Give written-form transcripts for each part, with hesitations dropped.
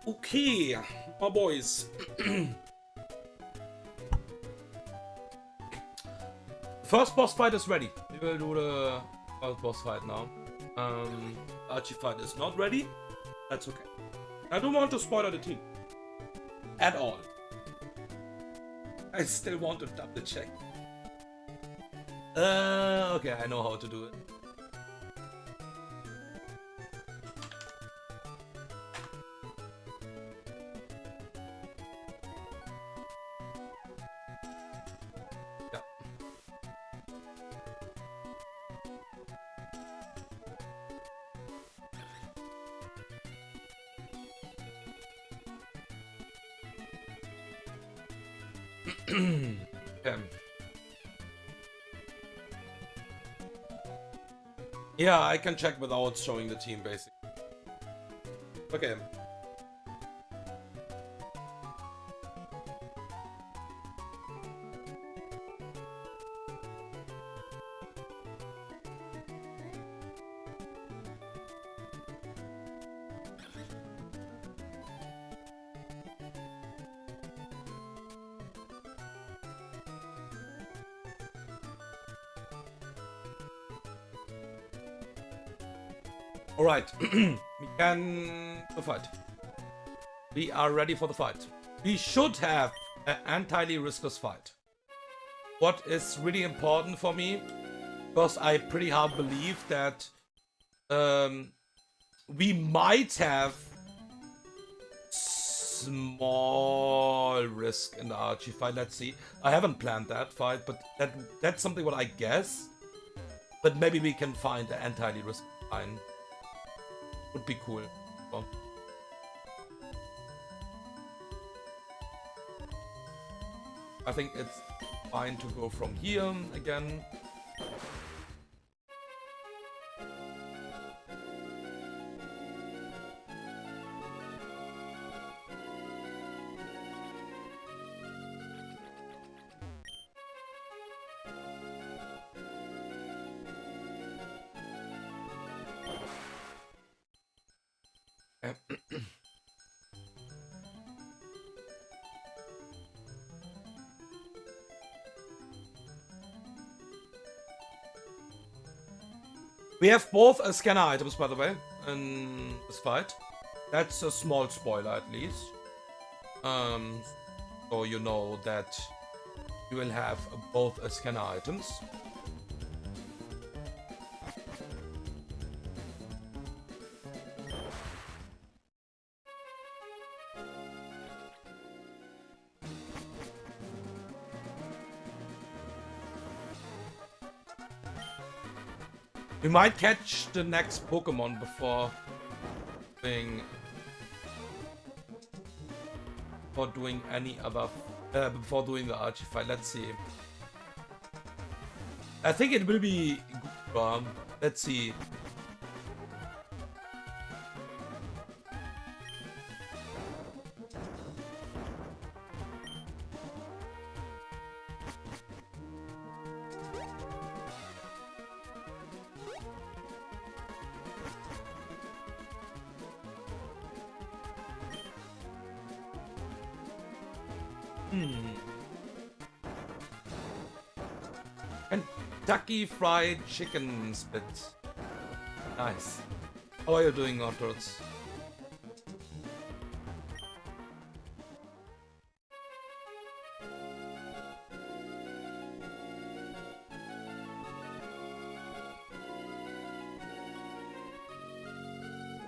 Okay, my boys. First boss fight is ready. We will do the first boss fight now. Archie fight is not ready. That's okay. I don't want to spoil the team. At all. I still want to double check. Okay, I know how to do it. Okay. Yeah, I can check without showing the team, basically. Okay. Alright, we can the fight. We are ready for the fight. We should have an entirely riskless fight. What is really important for me, because I pretty hard believe that we might have small risk in the Archie fight. Let's see. I haven't planned that fight, but that's something what I guess. But maybe we can find an entirely riskless fight. Would be cool. Well, I think it's fine to go from here again. We have both scanner items, by the way, in this fight. That's a small spoiler, at least. So you know that you will have both scanner items. We might catch the next Pokemon before doing any other before doing the Archie fight. Let's see. I think it will be let's see. Kentucky Fried Chicken Spit. Nice. How are you doing, Otters?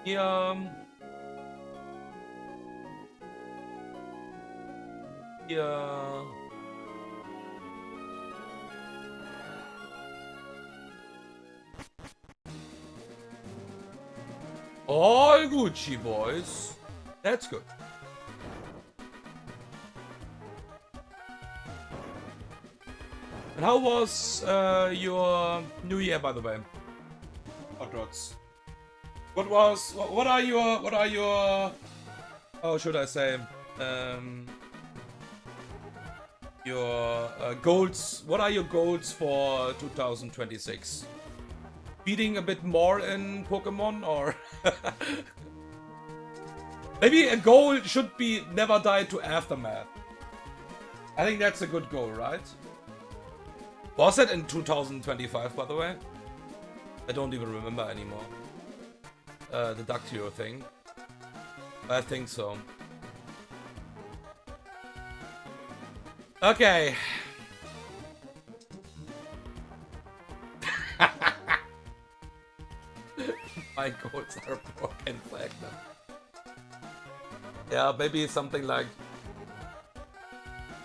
Yeah. All Gucci, boys. That's good. And how was your New Year, by the way? Otrots. What are your how should I say your goals? What are your goals for 2026? Beating a bit more in Pokemon, or Maybe a goal should be never die to Aftermath. I think that's a good goal, right? Was it in 2025, by the way? I don't even remember anymore. The Ductio thing. I think so. Okay. My goals are broken flag now. Yeah, maybe something like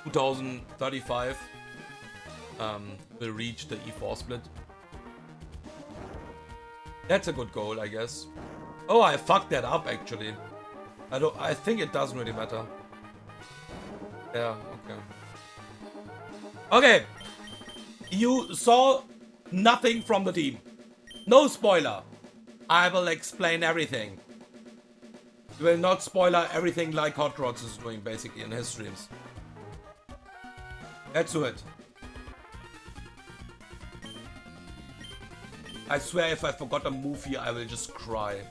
2035 will reach the E4 split. That's a good goal, I guess. Oh, I fucked that up actually. I think it doesn't really matter. Yeah, okay. Okay. You saw nothing from the team. No spoiler. I will explain everything. We will not spoiler everything like Hot Rods is doing basically in his streams. Let's do it. I swear if I forgot a move here, I will just cry.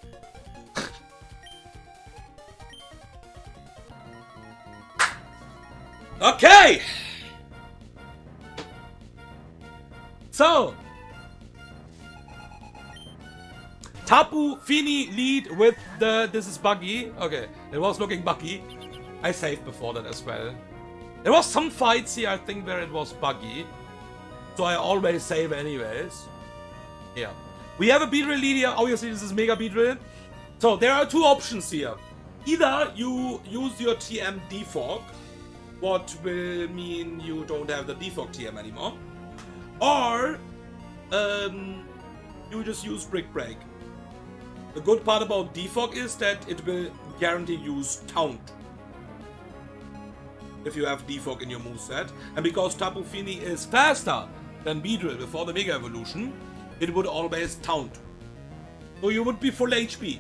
Okay! So, Tapu Fini lead with the... This is buggy. Okay, it was looking buggy. I saved before that as well. There was some fights here, I think, where it was buggy. So I always save anyways. Yeah. We have a Beedrill lead here. Obviously, this is Mega Beedrill. So there are two options here. Either you use your TM Deathlocke, what will mean you don't have the Deathlocke TM anymore. Or you just use Brick Break. The good part about Deathlocke is that it will guarantee use Taunt if you have Deathlocke in your moveset. And because Tapu Fini is faster than Beedrill before the Mega Evolution, it would always Taunt. So you would be full HP.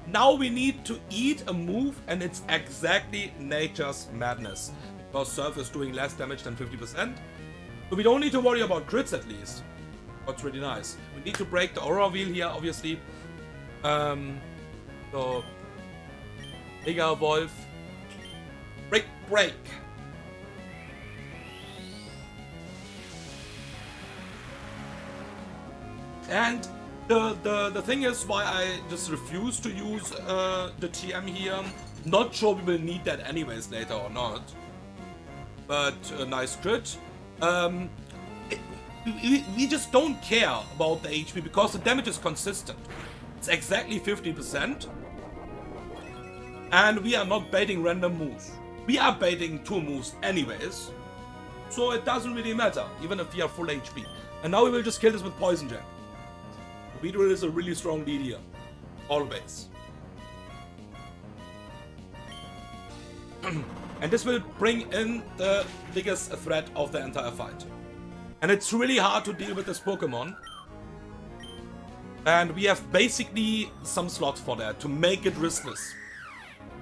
Now we need to eat a move, and it's exactly Nature's Madness. Because Surf is doing less damage than 50%. So we don't need to worry about crits at least. That's really nice. We need to break the Aura Wheel here, obviously. So Mega Evolve. Break. And the thing is why I just refuse to use the TM here. Not sure we will need that anyways later or not. But a nice crit. We just don't care about the HP because the damage is consistent. It's exactly 50%. And we are not baiting random moves. We are baiting two moves anyways. So it doesn't really matter, even if we are full HP. And now we will just kill this with Poison Jab. Beedrill is a really strong lead here. Always. And this will bring in the biggest threat of the entire fight. And it's really hard to deal with this Pokemon. And we have basically some slots for that to make it riskless.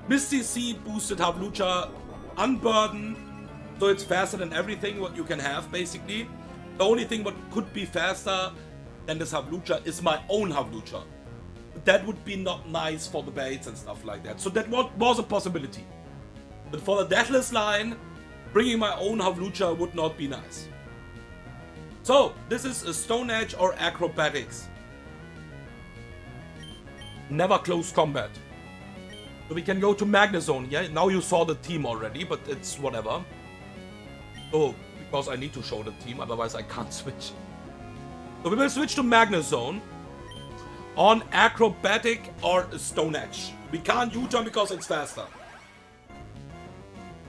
Misty C boosted Havlucha Unburden, so it's faster than everything what you can have basically. The only thing what could be faster than this Havlucha is my own Havlucha. But that would be not nice for the baits and stuff like that. So that was a possibility. But for the Deathless line, bringing my own Havlucha would not be nice. So, this is a Stone Edge or Acrobatics. Never close combat. So we can go to Magnezone here. Now you saw the team already, but it's whatever. Oh, because I need to show the team, otherwise I can't switch. So we will switch to Magnezone on Acrobatic or Stone Edge. We can't U-turn because it's faster.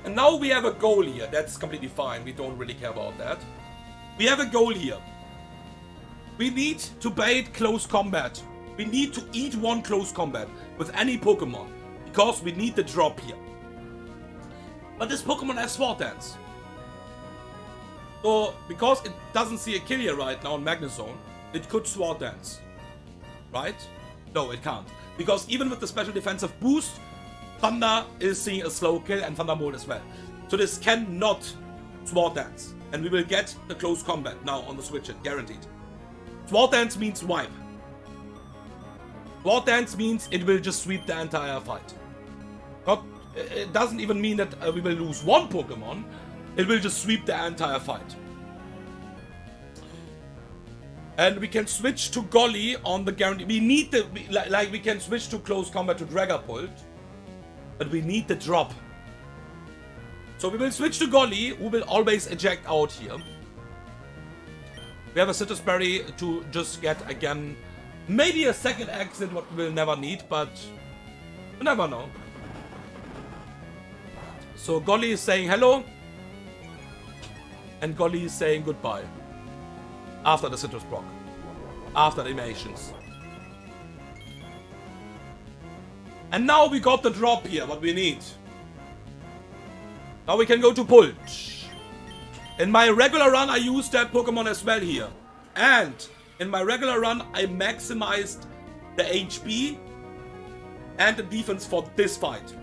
And now we have a goal here. That's completely fine. We don't really care about that. We have a goal here. We need to bait close combat. We need to eat one close combat with any Pokemon. Because we need the drop here. But this Pokemon has Sword Dance. So, because it doesn't see a kill here right now in Magnezone, it could Sword Dance. Right? No, it can't. Because even with the special defensive boost, Thunder is seeing a slow kill and Thunderbolt as well. So this cannot Sword Dance. And we will get the close combat now on the switch, guaranteed. Sword Dance means wipe. Sword Dance means it will just sweep the entire fight. It doesn't even mean that we will lose one Pokemon. It will just sweep the entire fight. And we can switch to Golly on the guarantee. We need the... we can switch to close combat to Dragapult. But we need the drop. So we will switch to Golly, who will always eject out here. We have a Citrus Berry to just get, again, maybe a second exit, what we will never need, but you never know. So Golly is saying hello. And Golly is saying goodbye. After the Citrus proc. After the animations. And now we got the drop here, what we need. Now we can go to Pult. In my regular run, I used that Pokemon as well here. And in my regular run, I maximized the HP and the defense for this fight.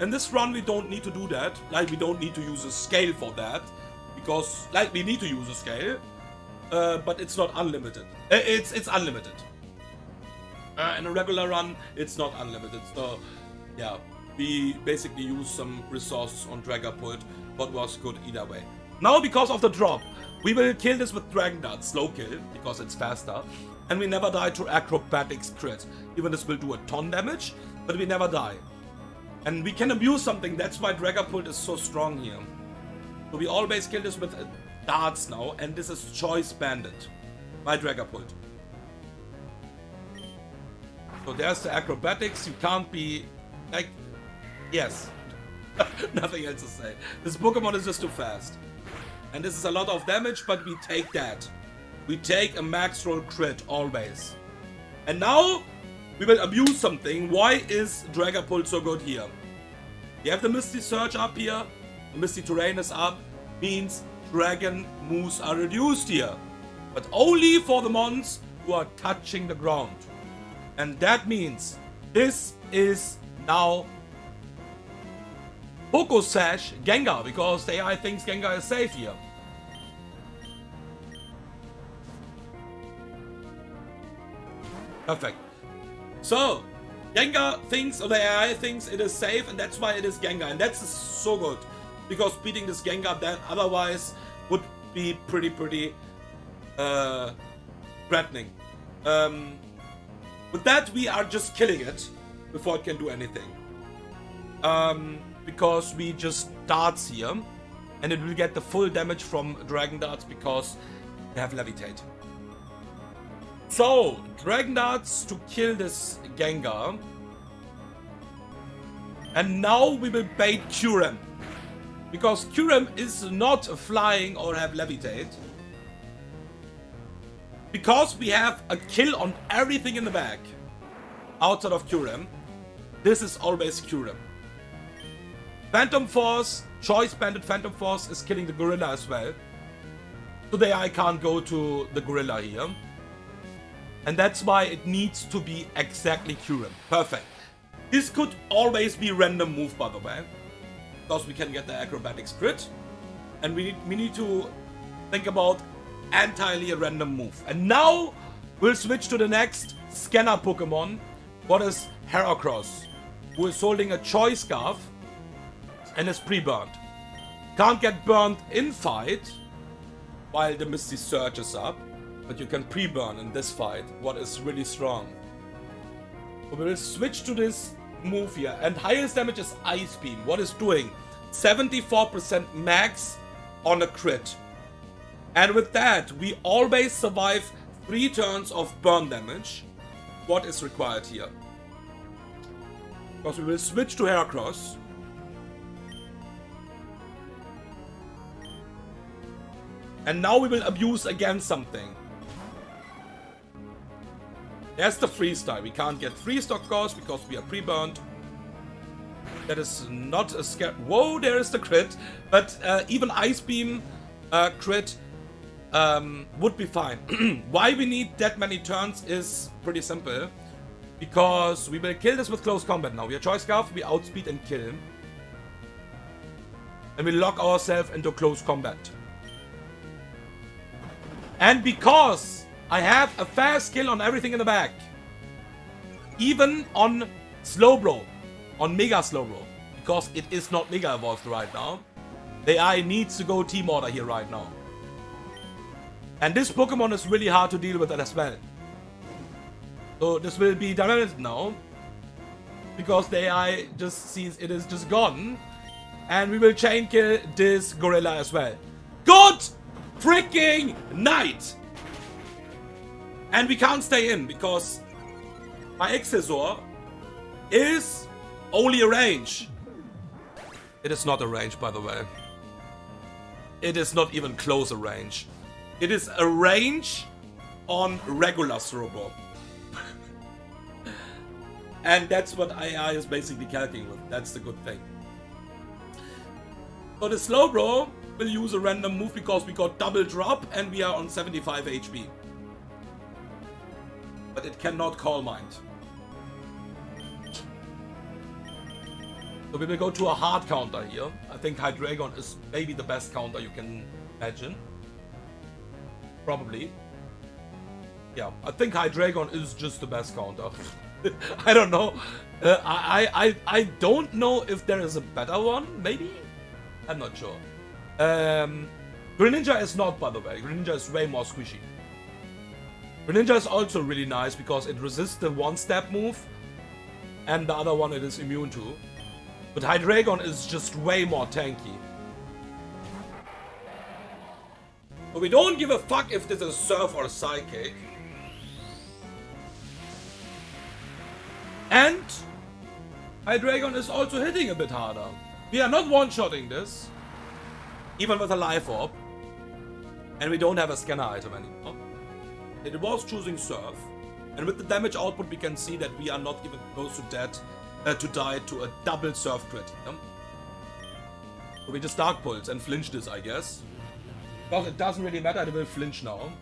In this run, we don't need to do that. Like, we don't need to use a scale for that. Because, like, we need to use a scale. But it's not unlimited. It's unlimited. In a regular run, it's not unlimited. So, yeah. We basically used some resources on Dragapult, but was good either way. Now, because of the drop, we will kill this with Dragon Dart, slow kill, because it's faster. And we never die to Acrobatics crit. Even this will do a ton damage, but we never die. And we can abuse something, that's why Dragapult is so strong here. So we always kill this with darts now, and this is Choice Bandit by Dragapult. So there's the Acrobatics, you can't be, like, yes. Nothing else to say. This Pokemon is just too fast. And this is a lot of damage, but we take that. We take a max roll crit, always. And now, we will abuse something. Why is Dragapult so good here? We have the Misty Surge up here. The Misty Terrain is up. Means Dragon moves are reduced here. But only for the mons who are touching the ground. And that means this is now Poco Sash Gengar, because the AI thinks Gengar is safe here. Perfect. So, Gengar thinks, or the AI thinks it is safe, and that's why it is Gengar. And that's so good, because beating this Gengar then otherwise would be pretty threatening. With that, we are just killing it before it can do anything. Because we just darts here, and it will get the full damage from Dragon Darts because they have Levitate. So, Dragon Darts to kill this Gengar. And now we will bait Kyurem. Because Kyurem is not flying or have Levitate. Because we have a kill on everything in the back outside of Kyurem, this is always Kyurem. Phantom Force, Choice Bandit Phantom Force is killing the Gorilla as well. Today I can't go to the Gorilla here. And that's why it needs to be exactly Kyurem. Perfect. This could always be random move, by the way. Because we can get the Acrobatics crit. And we need to think about entirely a random move. And now we'll switch to the next scanner Pokemon. What is Heracross, who is holding a Choice Scarf and is pre-burned. Can't get burned in fight while the Misty Surge is up, but you can pre-burn in this fight, what is really strong. So we will switch to this move here, and highest damage is Ice Beam. What is doing? 74% max on a crit. And with that, we always survive 3 turns of burn damage. What is required here? Because we will switch to Heracross. And now we will abuse again something. There's the freeze die. We can't get freeze, of course, because we are pre-burned. That is not a scare. Whoa, there is the crit. But even Ice Beam crit would be fine. Why we need that many turns is pretty simple. Because we will kill this with close combat now. We are Choice Scarf, we outspeed and kill. And we lock ourselves into close combat. And because I have a fast kill on everything in the back, even on Slowbro, on Mega Slowbro, because it is not Mega Evolved right now. The AI needs to go Team Order here right now. And this Pokemon is really hard to deal with as well. So this will be dynamic now, because the AI just sees it is just gone. And we will chain kill this gorilla as well. Good freaking night! And we can't stay in because my Excisor is only a range. It is not a range, by the way. It is not even close a range. It is a range on regular Slowbro. And that's what AI is basically calculating with. That's the good thing. So the Slowbro will use a random move because we got double drop and we are on 75 HP. But it cannot Call Mind. So we will go to a hard counter here. I think Hydreigon is maybe the best counter you can imagine. Probably. Yeah, I think Hydreigon is just the best counter. I don't know. I don't know if there is a better one. Maybe? I'm not sure. Greninja is not, by the way. Greninja is way more squishy. Greninja is also really nice because it resists the one-step move. And the other one it is immune to. But Hydreigon is just way more tanky. But we don't give a fuck if this is Surf or Psychic. And Hydreigon is also hitting a bit harder. We are not one-shotting this, even with a Life Orb. And we don't have a scanner item anymore. It was choosing Surf. And with the damage output we can see that we are not even close to that, to die to a double Surf crit. So we just Dark Pulse and flinch this, I guess. Because it doesn't really matter, it will flinch now.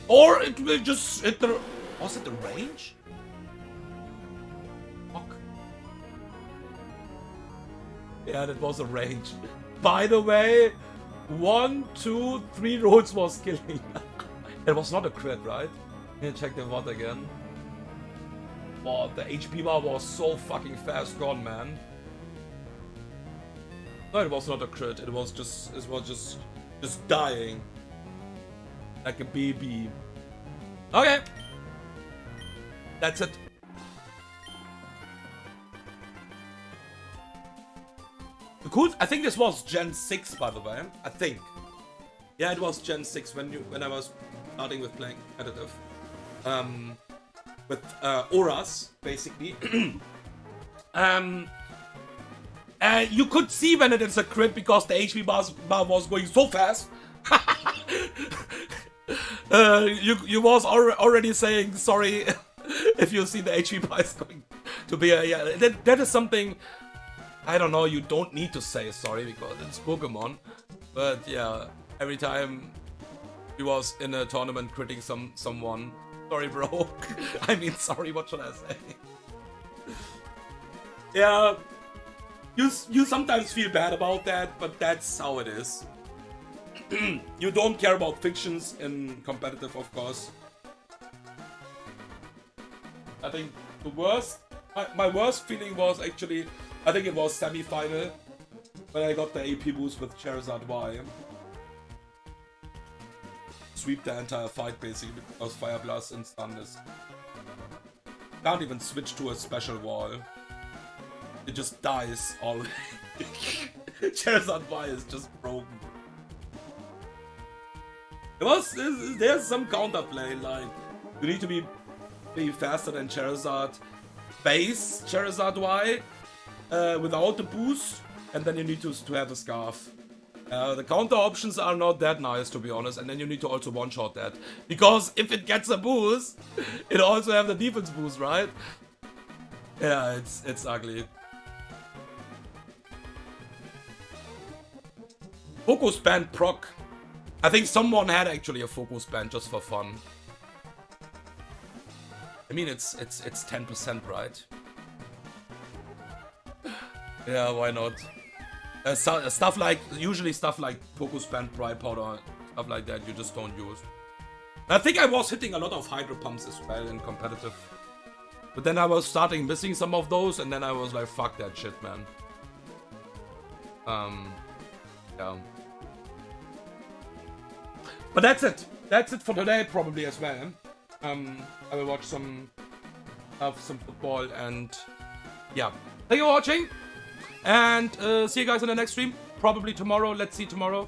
Or it will just hit the... Was it the range? Fuck. Yeah, that was a range. By the way, 1, 2, 3 rolls was killing. It was not a crit, right? Let me check the VOD again. Wow, the HP bar was so fucking fast gone, man. No, it was not a crit. It was just dying like a baby. Okay, that's it. Cool. I think this was Gen 6, by the way. I think. Yeah, it was Gen 6 when I was starting with playing competitive. With auras, basically. You could see when it is a crit because the HP bar was going so fast. You was already saying sorry if you see the HP bar is going to be a... Yeah, that is something... I don't know, you don't need to say sorry because it's Pokemon. But yeah, every time he was in a tournament critting someone... Sorry, bro. I mean, sorry, what should I say? Yeah, you sometimes feel bad about that, but that's how it is. You don't care about fictions in competitive, of course. I think the worst... My worst feeling was actually... I think it was semi-final when I got the AP boost with Charizard Y. Sweep the entire fight basically because Fire Blast and Stun is... Can't even switch to a special wall. It just dies already. Charizard Y is just broken. There's some counterplay, like you need to be faster than Charizard base Charizard Y without the boost, and then you need to have a Scarf. The counter options are not that nice, to be honest, and then you need to also one-shot that. Because if it gets a boost, it also have the defense boost, right? Yeah, it's ugly. Focus Band proc. I think someone had actually a Focus Band just for fun. I mean, it's 10%, right? Yeah, why not? Stuff like, usually stuff like Focus Band, Dry Powder, stuff like that, you just don't use. I think I was hitting a lot of Hydro Pumps as well in competitive. But then I was starting missing some of those, and then I was like, fuck that shit, man. Yeah. But that's it. That's it for today, probably as well. I will watch some football, and yeah. Thank you for watching, and see you guys in the next stream. Probably tomorrow. Let's see tomorrow.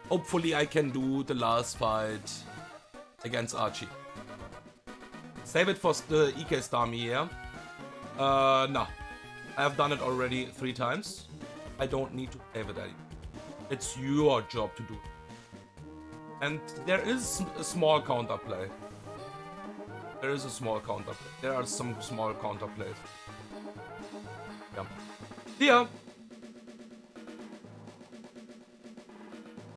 Hopefully I can do the last fight against Archie. Save it for the EK Starmie, yeah? No. I have done it already 3 times. I don't need to save it anymore. It's your job to do. And there is a small counterplay. There is a small counterplay. There are some small counterplays. Yeah. See ya!